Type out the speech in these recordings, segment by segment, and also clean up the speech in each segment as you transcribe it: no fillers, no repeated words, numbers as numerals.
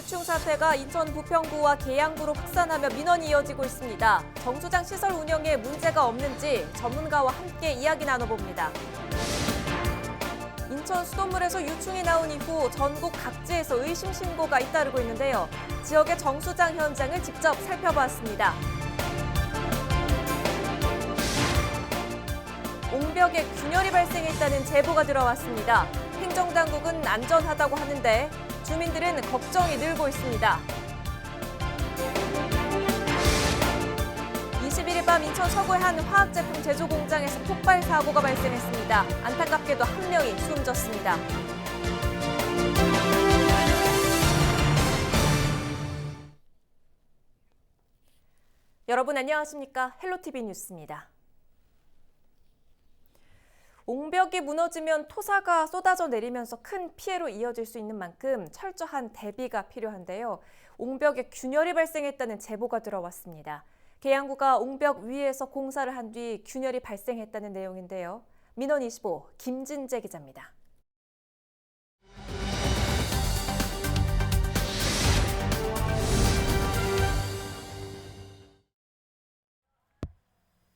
유충 사태가 인천 부평구와 계양구로 확산하며 민원이 이어지고 있습니다. 정수장 시설 운영에 문제가 없는지 전문가와 함께 이야기 나눠봅니다. 인천 수돗물에서 유충이 나온 이후 전국 각지에서 의심 신고가 잇따르고 있는데요. 지역의 정수장 현장을 직접 살펴봤습니다. 옹벽에 균열이 발생했다는 제보가 들어왔습니다. 행정당국은 안전하다고 하는데 주민들은 걱정이 늘고 있습니다. 21일 밤 인천 서구의 한 화학제품 제조 공장에서 폭발 사고가 발생했습니다. 안타깝게도 한 명이 숨졌습니다. 여러분 안녕하십니까? 헬로티비 뉴스입니다. 옹벽이 무너지면 토사가 쏟아져 내리면서 큰 피해로 이어질 수 있는 만큼 철저한 대비가 필요한데요. 옹벽에 균열이 발생했다는 제보가 들어왔습니다. 계양구가 옹벽 위에서 공사를 한 뒤 균열이 발생했다는 내용인데요. 민원25 김진재 기자입니다.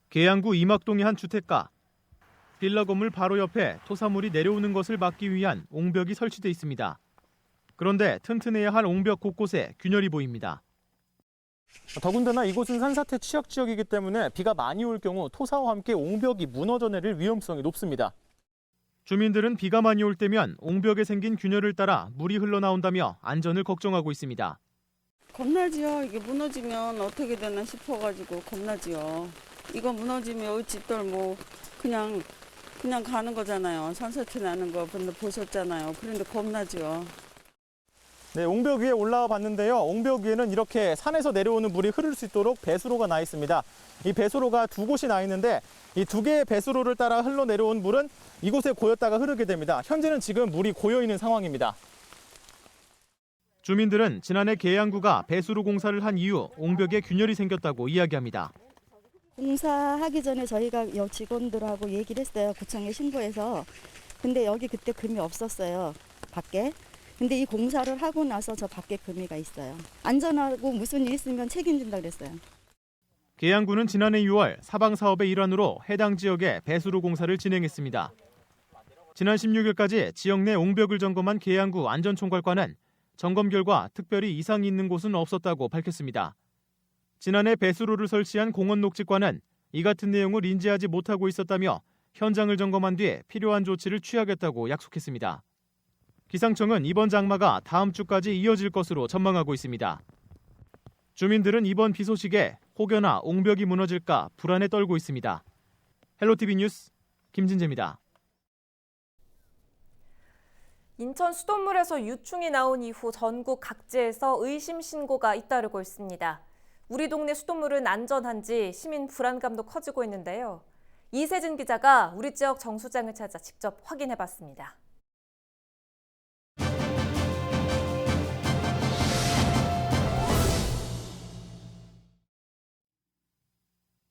계양구 이막동의 한 주택가. 빌라 건물 바로 옆에 토사물이 내려오는 것을 막기 위한 옹벽이 설치돼 있습니다. 그런데 튼튼해야 할 옹벽 곳곳에 균열이 보입니다. 더군다나 이곳은 산사태 취약 지역이기 때문에 비가 많이 올 경우 토사와 함께 옹벽이 무너져 내릴 위험성이 높습니다. 주민들은 비가 많이 올 때면 옹벽에 생긴 균열을 따라 물이 흘러나온다며 안전을 걱정하고 있습니다. 겁나지요. 이게 무너지면 어떻게 되나 싶어가지고 겁나지요. 이거 무너지면 집들 그냥 가는 거잖아요. 산사태 나는 거 보셨잖아요. 그런데 겁나죠. 네, 옹벽 위에 올라와 봤는데요. 옹벽 위에는 이렇게 산에서 내려오는 물이 흐를 수 있도록 배수로가 나 있습니다. 이 배수로가 두 곳이 나 있는데 이 두 개의 배수로를 따라 흘러내려온 물은 이곳에 고였다가 흐르게 됩니다. 현재는 지금 물이 고여 있는 상황입니다. 주민들은 지난해 계양구가 배수로 공사를 한 이후 옹벽에 균열이 생겼다고 이야기합니다. 공사하기 전에 저희가 직원들하고 얘기를 했어요. 구청에 신고해서. 근데 여기 그때 금이 없었어요. 밖에. 근데 이 공사를 하고 나서 저 밖에 금이가 있어요. 안전하고 무슨 일 있으면 책임진다고 그랬어요. 계양구는 지난해 6월 사방 사업의 일환으로 해당 지역에 배수로 공사를 진행했습니다. 지난 16일까지 지역 내 옹벽을 점검한 계양구 안전총괄과는 점검 결과 특별히 이상이 있는 곳은 없었다고 밝혔습니다. 지난해 배수로를 설치한 공원녹지과는 이 같은 내용을 인지하지 못하고 있었다며 현장을 점검한 뒤에 필요한 조치를 취하겠다고 약속했습니다. 기상청은 이번 장마가 다음 주까지 이어질 것으로 전망하고 있습니다. 주민들은 이번 비 소식에 혹여나 옹벽이 무너질까 불안에 떨고 있습니다. 헬로티비 뉴스 김진재입니다. 인천 수돗물에서 유충이 나온 이후 전국 각지에서 의심 신고가 잇따르고 있습니다. 우리 동네 수돗물은 안전한지 시민 불안감도 커지고 있는데요. 이세진 기자가 우리 지역 정수장을 찾아 직접 확인해봤습니다.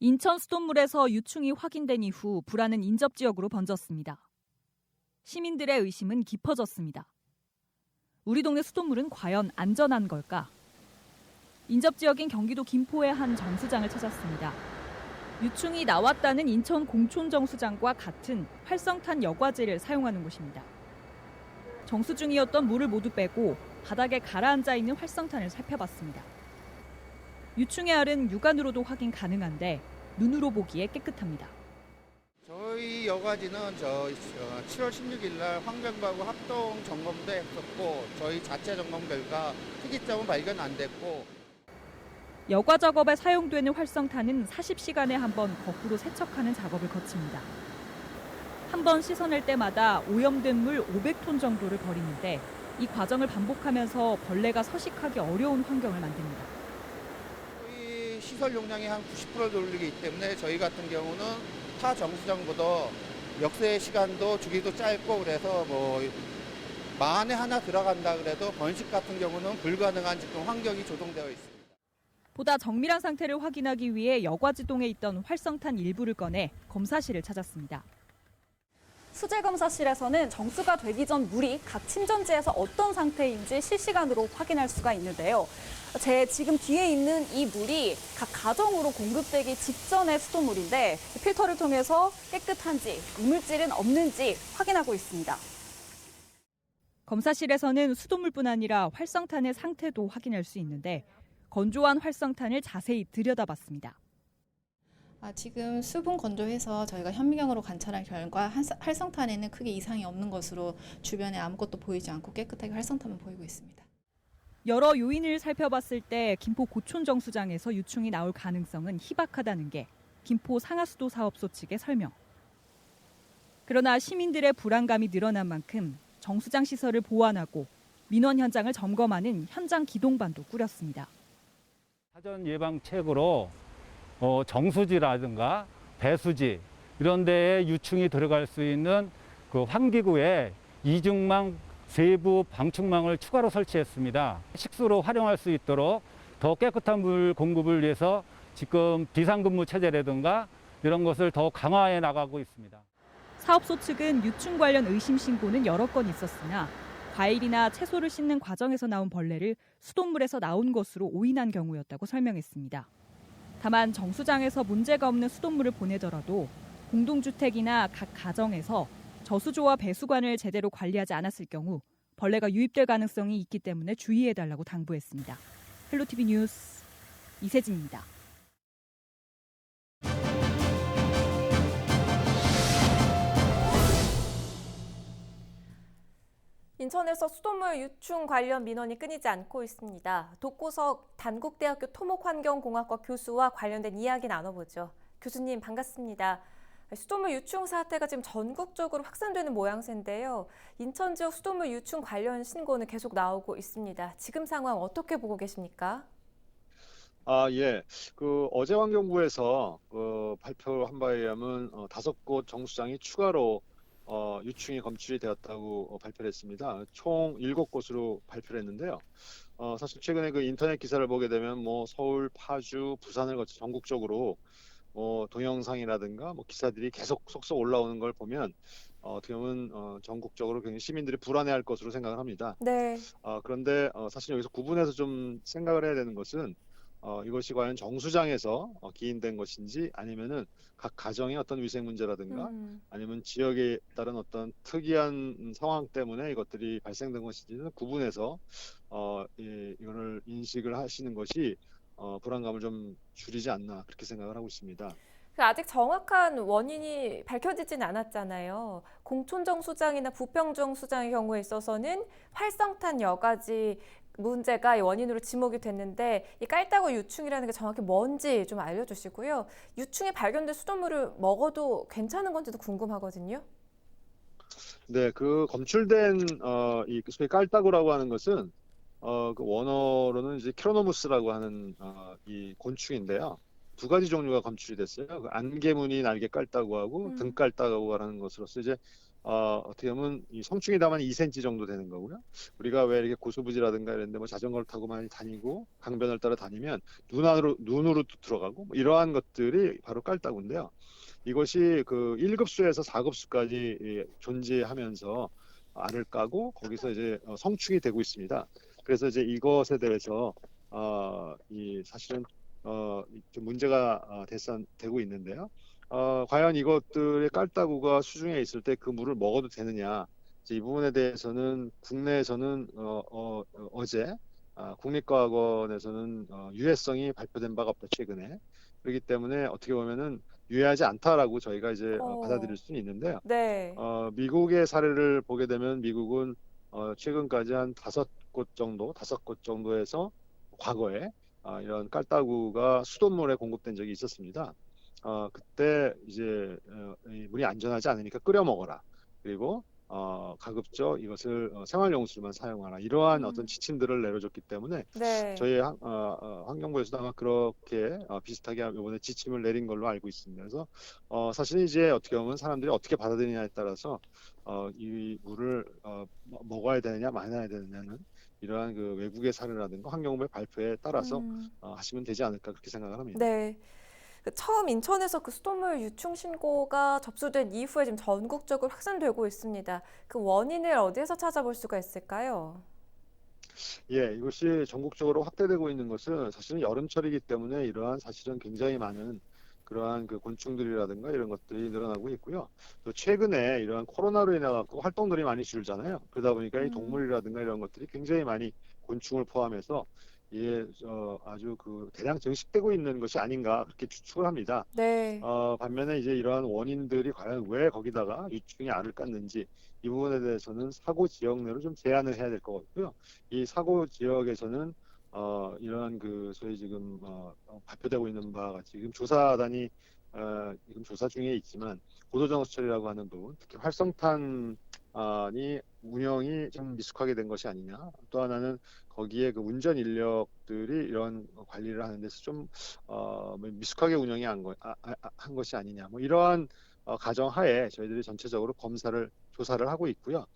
인천 수돗물에서 유충이 확인된 이후 불안은 인접 지역으로 번졌습니다. 시민들의 의심은 깊어졌습니다. 우리 동네 수돗물은 과연 안전한 걸까? 인접 지역인 경기도 김포의 한 정수장을 찾았습니다. 유충이 나왔다는 인천 공촌 정수장과 같은 활성탄 여과제를 사용하는 곳입니다. 정수 중이었던 물을 모두 빼고 바닥에 가라앉아 있는 활성탄을 살펴봤습니다. 유충의 알은 육안으로도 확인 가능한데 눈으로 보기에 깨끗합니다. 저희 여과지는 7월 16일 날 환경부하고 합동 점검도 했었고 저희 자체 점검 결과 특이점은 발견 안 됐고 여과 작업에 사용되는 활성탄은 40시간에 한 번 거꾸로 세척하는 작업을 거칩니다. 한 번 씻어낼 때마다 오염된 물 500톤 정도를 버리는데 이 과정을 반복하면서 벌레가 서식하기 어려운 환경을 만듭니다. 저희 시설 용량의 한 90%를 돌리기 때문에 저희 같은 경우는 타 정수장보다 역세 시간도 주기도 짧고 그래서 만에 하나 들어간다 그래도 번식 같은 경우는 불가능한 지금 환경이 조성되어 있습니다. 보다 정밀한 상태를 확인하기 위해 여과지동에 있던 활성탄 일부를 꺼내 검사실을 찾았습니다. 수질검사실에서는 정수가 되기 전 물이 각 침전지에서 어떤 상태인지 실시간으로 확인할 수가 있는데요. 제 지금 뒤에 있는 이 물이 각 가정으로 공급되기 직전의 수돗물인데 필터를 통해서 깨끗한지 이물질은 없는지 확인하고 있습니다. 검사실에서는 수돗물뿐 아니라 활성탄의 상태도 확인할 수 있는데 건조한 활성탄을 자세히 들여다봤습니다. 지금 수분 건조해서 저희가 현미경으로 관찰한 결과 활성탄에는 크게 이상이 없는 것으로 주변에 아무것도 보이지 않고 깨끗하게 활성탄만 보이고 있습니다. 여러 요인을 살펴봤을 때 김포 고촌정수장에서 유충이 나올 가능성은 희박하다는 게 김포 상하수도 사업소 측의 설명. 그러나 시민들의 불안감이 늘어난 만큼 정수장 시설을 보완하고 민원 현장을 점검하는 현장 기동반도 꾸렸습니다. 사전 예방책으로 정수지라든가 배수지 이런 데에 유충이 들어갈 수 있는 그 환기구에 이중망 세부 방충망을 추가로 설치했습니다. 식수로 활용할 수 있도록 더 깨끗한 물 공급을 위해서 지금 비상근무 체제라든가 이런 것을 더 강화해 나가고 있습니다. 사업소 측은 유충 관련 의심 신고는 여러 건 있었으나 과일이나 채소를 씻는 과정에서 나온 벌레를 수돗물에서 나온 것으로 오인한 경우였다고 설명했습니다. 다만 정수장에서 문제가 없는 수돗물을 보내더라도 공동주택이나 각 가정에서 저수조와 배수관을 제대로 관리하지 않았을 경우 벌레가 유입될 가능성이 있기 때문에 주의해달라고 당부했습니다. 헬로티비 뉴스 이세진입니다. 인천에서 수돗물 유충 관련 민원이 끊이지 않고 있습니다. 독고석 단국대학교 토목환경공학과 교수와 관련된 이야기 나눠보죠. 교수님 반갑습니다. 수돗물 유충 사태가 지금 전국적으로 확산되는 모양새인데요. 인천 지역 수돗물 유충 관련 신고는 계속 나오고 있습니다. 지금 상황 어떻게 보고 계십니까? 예. 어제 환경부에서 발표한 바에 의하면 5곳 정수장이 추가로 유충이 검출이 되었다고 발표를 했습니다. 총 7곳으로 발표를 했는데요. 사실 최근에 그 인터넷 기사를 보게 되면 서울, 파주, 부산을 거쳐 전국적으로 동영상이라든가 기사들이 계속 속속 올라오는 걸 보면 어떻게 보면 전국적으로 굉장히 시민들이 불안해할 것으로 생각을 합니다. 네. 그런데 사실 여기서 구분해서 좀 생각을 해야 되는 것은 이것이 과연 정수장에서 기인된 것인지 아니면은 각 가정의 어떤 위생 문제라든가 아니면 지역에 따른 어떤 특이한 상황 때문에 이것들이 발생된 것인지는 구분해서 이거를 인식을 하시는 것이 불안감을 좀 줄이지 않나 그렇게 생각을 하고 있습니다. 아직 정확한 원인이 밝혀지진 않았잖아요. 공촌정수장이나 부평정수장의 경우에 있어서는 활성탄 여가지 문제가 원인으로 지목이 됐는데 이 깔따구 유충이라는 게 정확히 뭔지 좀 알려주시고요. 유충이 발견된 수돗물을 먹어도 괜찮은 건지도 궁금하거든요. 네, 검출된 이 소위 깔따구라고 하는 것은 그 원어로는 이제 캐로노무스라고 하는 이 곤충인데요. 2가지 종류가 검출이 됐어요. 안개무늬 날개 깔따구하고 등 깔따구라는 것으로서 이제 어떻게 보면 이 성충이 다만 2cm 정도 되는 거고요. 우리가 왜 이렇게 고수부지라든가 이런 데 자전거를 타고 많이 다니고 강변을 따라 다니면 눈으로 들어가고 이러한 것들이 바로 깔따구인데요. 이것이 1급수에서 4급수까지 존재하면서 알을 까고 거기서 이제 성충이 되고 있습니다. 그래서 이제 이것에 대해서 사실은 좀 문제가 되고 있는데요. 과연 이것들의 깔따구가 수중에 있을 때 그 물을 먹어도 되느냐? 이 부분에 대해서는 국내에서는 어제 국립과학원에서는 유해성이 발표된 바가 없다 최근에. 그렇기 때문에 어떻게 보면은 유해하지 않다라고 저희가 이제 받아들일 수는 있는데요. 네. 미국의 사례를 보게 되면 미국은 최근까지 한 5곳 정도에서 과거에 이런 깔따구가 수돗물에 공급된 적이 있었습니다. 그때 이제 물이 안전하지 않으니까 끓여 먹어라. 그리고 가급적 이것을 생활용수로만 사용하라. 이러한 어떤 지침들을 내려줬기 때문에 네. 저희 환경부에서도 아마 그렇게 비슷하게 이번에 지침을 내린 걸로 알고 있습니다. 그래서 사실 이제 어떻게 보면 사람들이 어떻게 받아들이냐에 따라서 이 물을 먹어야 되느냐 마셔야 되느냐는 이러한 외국의 사례라든가 환경부의 발표에 따라서 하시면 되지 않을까 그렇게 생각을 합니다. 네. 처음 인천에서 그 수돗물 유충 신고가 접수된 이후에 지금 전국적으로 확산되고 있습니다. 그 원인을 어디에서 찾아볼 수가 있을까요? 예, 이것이 전국적으로 확대되고 있는 것은 사실은 여름철이기 때문에 이러한 사실은 굉장히 많은 그러한 그 곤충들이라든가 이런 것들이 늘어나고 있고요. 또 최근에 이러한 코로나로 인해 갖고 활동들이 많이 줄잖아요. 그러다 보니까 이 동물이라든가 이런 것들이 굉장히 많이 곤충을 포함해서 이게 아주 그 대량 증식되고 있는 것이 아닌가 그렇게 추측을 합니다. 네. 반면에 이제 이러한 원인들이 과연 왜 거기다가 유충이 알을 깠는지 이 부분에 대해서는 사고 지역 내로 좀 제한을 해야 될 것 같고요. 이 사고 지역에서는 이러한 그 소위 지금 발표되고 있는 바와 같이 지금 조사단이 지금 조사 중에 있지만 고도정수 처리라고 하는 부분, 특히 활성탄이 운영이 좀 미숙하게 된 것이 아니냐. 또 하나는 거기에 그 운전 인력들이 이런 관리를 하는 데서 좀 미숙하게 운영이 한 것이 아니냐. 뭐 이러한 가정하에 저희들이 전체적으로 조사를 하고 있고요.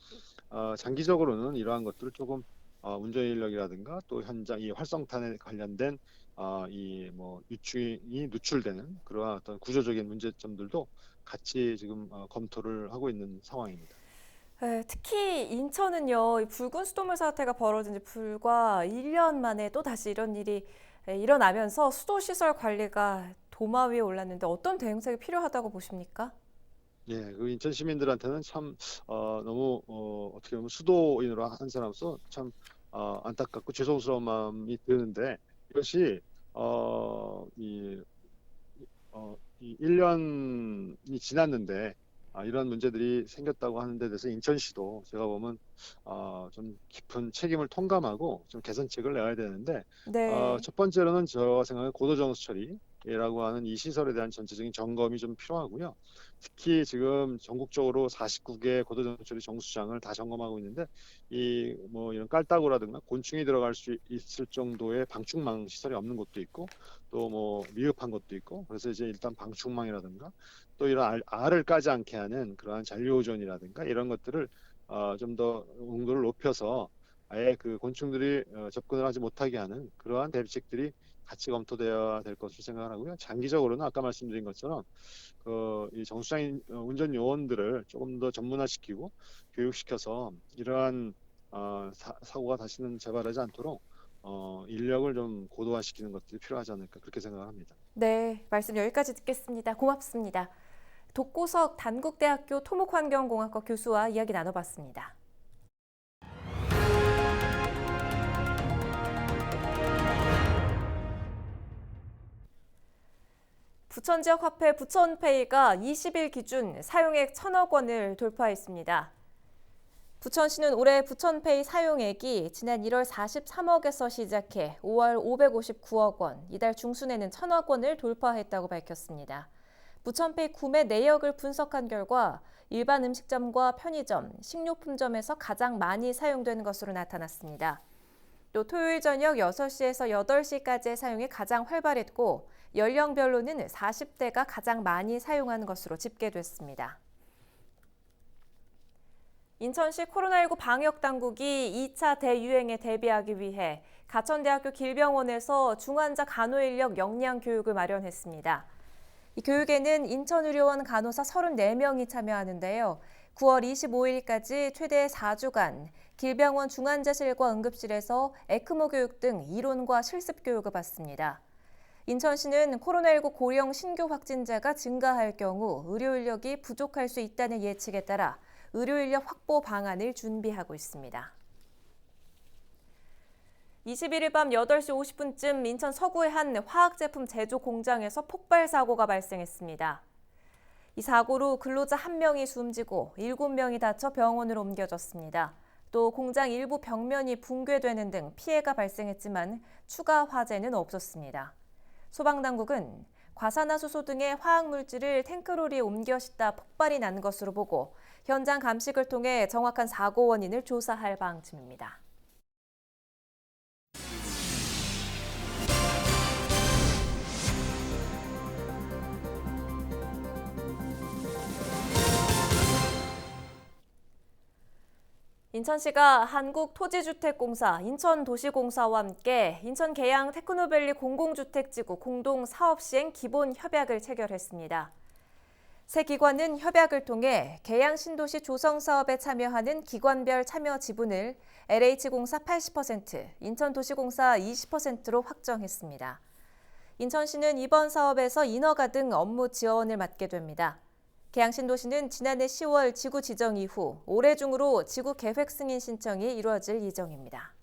장기적으로는 이러한 것들을 조금 운전 인력이라든가 또 현장 이 활성탄에 관련된 이 뭐 유충이 누출되는 그러한 어떤 구조적인 문제점들도 같이 지금 검토를 하고 있는 상황입니다. 네, 특히 인천은요, 이 붉은 수돗물 사태가 벌어진 지 불과 1년 만에 또 다시 이런 일이 일어나면서 수도시설 관리가 도마 위에 올랐는데 어떤 대응책이 필요하다고 보십니까? 예, 그 인천 시민들한테는 참 너무 어떻게 보면 수도인으로 한 사람으로서 참 안타깝고 죄송스러운 마음이 드는데 이것이 이 1년이 지났는데 이런 문제들이 생겼다고 하는 데 대해서 인천시도 제가 보면 좀 깊은 책임을 통감하고 좀 개선책을 내야 되는데 네. 첫 번째로는 저 생각에 고도정수 처리라고 하는 이 시설에 대한 전체적인 점검이 좀 필요하고요. 특히 지금 전국적으로 49개 고도정수 처리 정수장을 다 점검하고 있는데 이 뭐 이런 깔따구라든가 곤충이 들어갈 수 있을 정도의 방충망 시설이 없는 곳도 있고 또 뭐 미흡한 것도 있고 그래서 이제 일단 방충망이라든가 또 이런 알을 까지 않게 하는 그러한 잔류오존이라든가 이런 것들을 좀 더 온도를 높여서 아예 그 곤충들이 접근을 하지 못하게 하는 그러한 대비책들이 같이 검토되어야 될 것으로 생각을 하고요. 장기적으로는 아까 말씀드린 것처럼 이 정수장 운전 요원들을 조금 더 전문화시키고 교육시켜서 이러한 사고가 다시는 재발하지 않도록 인력을 좀 고도화시키는 것들이 필요하지 않을까 그렇게 생각을 합니다. 네, 말씀 여기까지 듣겠습니다. 고맙습니다. 독고석 단국대학교 토목환경공학과 교수와 이야기 나눠봤습니다. 부천 지역 화폐 부천페이가 20일 기준 사용액 1,000억 원을 돌파했습니다. 부천시는 올해 부천페이 사용액이 지난 1월 43억에서 시작해 5월 559억 원, 이달 중순에는 1,000억 원을 돌파했다고 밝혔습니다. 부천페이 구매 내역을 분석한 결과 일반 음식점과 편의점, 식료품점에서 가장 많이 사용되는 것으로 나타났습니다. 또 토요일 저녁 6시에서 8시까지의 사용이 가장 활발했고 연령별로는 40대가 가장 많이 사용하는 것으로 집계됐습니다. 인천시 코로나19 방역당국이 2차 대유행에 대비하기 위해 가천대학교 길병원에서 중환자 간호인력 역량 교육을 마련했습니다. 이 교육에는 인천의료원 간호사 34명이 참여하는데요. 9월 25일까지 최대 4주간 길병원 중환자실과 응급실에서 에크모 교육 등 이론과 실습 교육을 받습니다. 인천시는 코로나19 고령 신규 확진자가 증가할 경우 의료 인력이 부족할 수 있다는 예측에 따라 의료 인력 확보 방안을 준비하고 있습니다. 21일 밤 8시 50분쯤 인천 서구의 한 화학제품 제조 공장에서 폭발 사고가 발생했습니다. 이 사고로 근로자 1명이 숨지고 7명이 다쳐 병원으로 옮겨졌습니다. 또 공장 일부 벽면이 붕괴되는 등 피해가 발생했지만 추가 화재는 없었습니다. 소방당국은 과산화수소 등의 화학물질을 탱크로리에 옮겨 싣다 폭발이 난 것으로 보고 현장 감식을 통해 정확한 사고 원인을 조사할 방침입니다. 인천시가 한국토지주택공사, 인천도시공사와 함께 인천 계양 테크노밸리 공공주택지구 공동사업시행 기본협약을 체결했습니다. 세 기관은 협약을 통해 계양 신도시 조성사업에 참여하는 기관별 참여 지분을 LH공사 80%, 인천도시공사 20%로 확정했습니다. 인천시는 이번 사업에서 인허가 등 업무 지원을 맡게 됩니다. 계양신도시는 지난해 10월 지구 지정 이후 올해 중으로 지구 계획 승인 신청이 이루어질 예정입니다.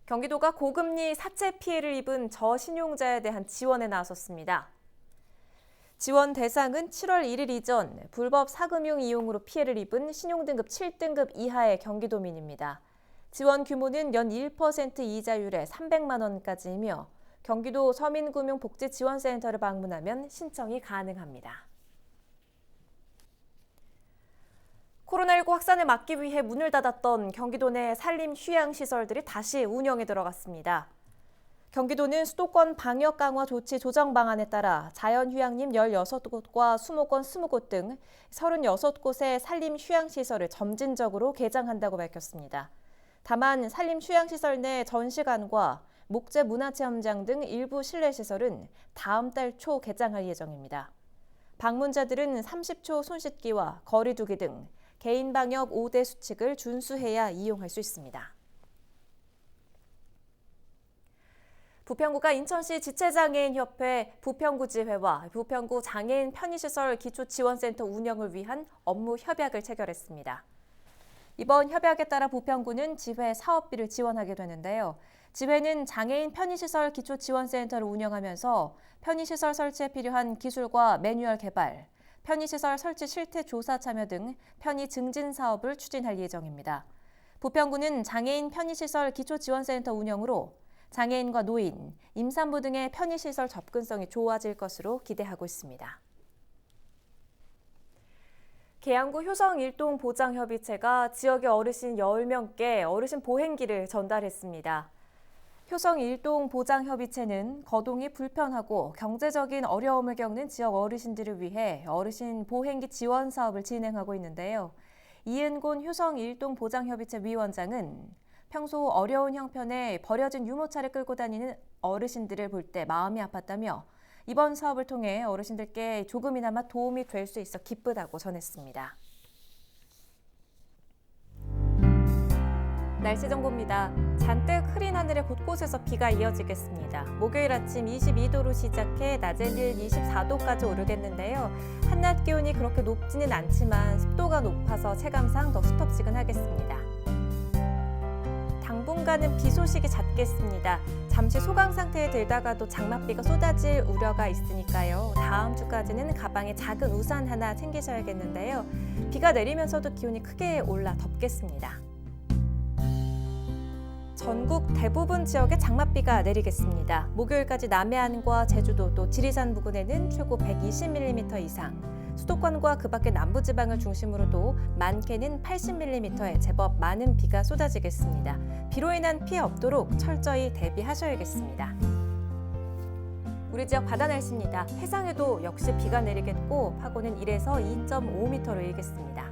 경기도가 고금리 사채 피해를 입은 저신용자에 대한 지원에 나섰습니다. 지원 대상은 7월 1일 이전 불법 사금융 이용으로 피해를 입은 신용등급 7등급 이하의 경기도민입니다. 지원 규모는 연 1% 이자율에 300만 원까지이며 경기도 서민금융복지지원센터를 방문하면 신청이 가능합니다. 코로나19 확산을 막기 위해 문을 닫았던 경기도 내 산림휴양시설들이 다시 운영에 들어갔습니다. 경기도는 수도권 방역 강화 조치 조정 방안에 따라 자연휴양림 16곳과 수목원 20곳 등 36곳의 산림휴양시설을 점진적으로 개장한다고 밝혔습니다. 다만 산림휴양시설 내 전시관과 목재문화체험장 등 일부 실내시설은 다음 달 초 개장할 예정입니다. 방문자들은 30초 손씻기와 거리 두기 등 개인 방역 5대 수칙을 준수해야 이용할 수 있습니다. 부평구가 인천시 지체장애인협회 부평구지회와 부평구 장애인 편의시설 기초지원센터 운영을 위한 업무 협약을 체결했습니다. 이번 협약에 따라 부평구는 지회 사업비를 지원하게 되는데요. 지회는 장애인 편의시설 기초지원센터를 운영하면서 편의시설 설치에 필요한 기술과 매뉴얼 개발, 편의시설 설치 실태 조사 참여 등 편의 증진 사업을 추진할 예정입니다. 부평구는 장애인 편의시설 기초지원센터 운영으로 장애인과 노인, 임산부 등의 편의시설 접근성이 좋아질 것으로 기대하고 있습니다. 계양구 효성일동보장협의체가 지역의 어르신 10명께 어르신 보행기를 전달했습니다. 효성일동보장협의체는 거동이 불편하고 경제적인 어려움을 겪는 지역 어르신들을 위해 어르신 보행기 지원 사업을 진행하고 있는데요. 이은곤 효성일동보장협의체 위원장은 평소 어려운 형편에 버려진 유모차를 끌고 다니는 어르신들을 볼 때 마음이 아팠다며 이번 사업을 통해 어르신들께 조금이나마 도움이 될 수 있어 기쁘다고 전했습니다. 날씨 정보입니다. 잔뜩 흐린 하늘에 곳곳에서 비가 이어지겠습니다. 목요일 아침 22도로 시작해 낮에는 24도까지 오르겠는데요. 한낮 기온이 그렇게 높지는 않지만 습도가 높아서 체감상 더 후텁지근하겠습니다. 당분간은 비 소식이 잦겠습니다. 잠시 소강 상태에 들다가도 장맛비가 쏟아질 우려가 있으니까요. 다음 주까지는 가방에 작은 우산 하나 챙기셔야겠는데요. 비가 내리면서도 기온이 크게 올라 덥겠습니다. 전국 대부분 지역에 장맛비가 내리겠습니다. 목요일까지 남해안과 제주도 또 지리산 부근에는 최고 120mm 이상, 수도권과 그 밖의 남부지방을 중심으로도 많게는 80mm의 제법 많은 비가 쏟아지겠습니다. 비로 인한 피해 없도록 철저히 대비하셔야겠습니다. 우리 지역 바다 날씨입니다. 해상에도 역시 비가 내리겠고 파고는 1에서 2.5m로 일겠습니다.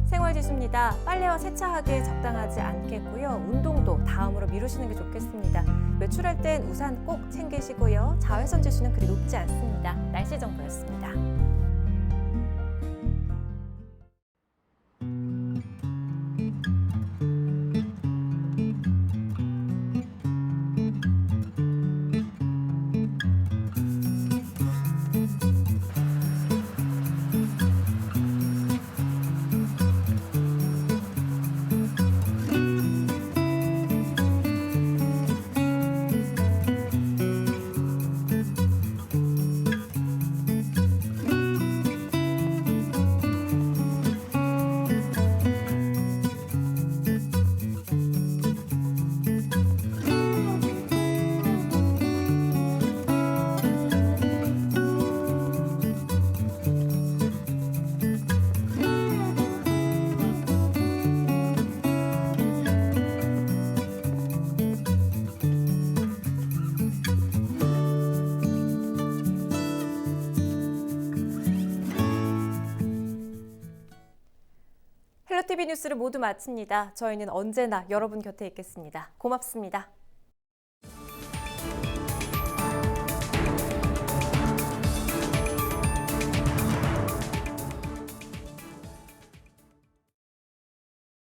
생활지수입니다. 빨래와 세차하기에 적당하지 않겠고요. 운동도 다음으로 미루시는 게 좋겠습니다. 외출할 땐 우산 꼭 챙기시고요. 자외선 지수는 그리 높지 않습니다. 날씨 정보였습니다. 헬로티비 뉴스를 모두 마칩니다. 저희는 언제나 여러분 곁에 있겠습니다. 고맙습니다.